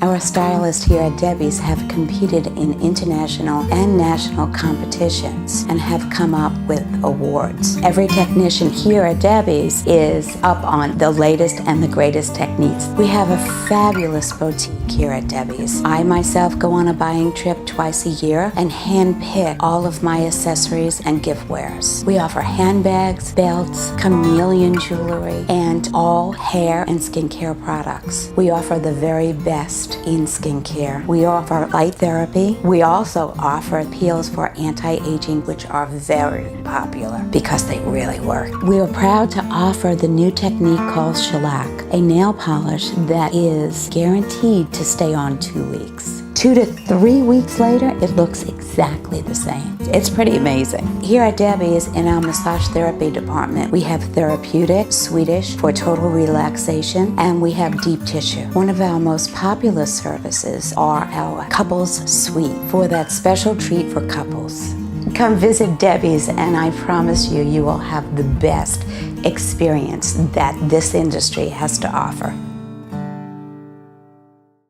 Our stylists here at Debbie's have competed in international and national competitions and have come up with awards. Every technician here at Debbie's is up on the latest and the greatest techniques. We have a fabulous boutique here at Debbie's. I myself go on a buying trip twice a year and hand-pick all of my accessories and giftwares. We offer handbags, belts, chameleon jewelry, and all hair and skincare products. We offer the very best in skincare. We offer light therapy. We also offer peels for anti-aging, which are very popular because they really work. We are proud to offer the new technique called shellac, a nail polish that is guaranteed to stay on 2 weeks. 2 to 3 weeks later, it looks exactly the same. It's pretty amazing. Here at Debbie's, in our massage therapy department, we have therapeutic, Swedish for total relaxation, and we have deep tissue. One of our most popular services are our couples suite for that special treat for couples. Come visit Debbie's, and I promise you, you will have the best experience that this industry has to offer.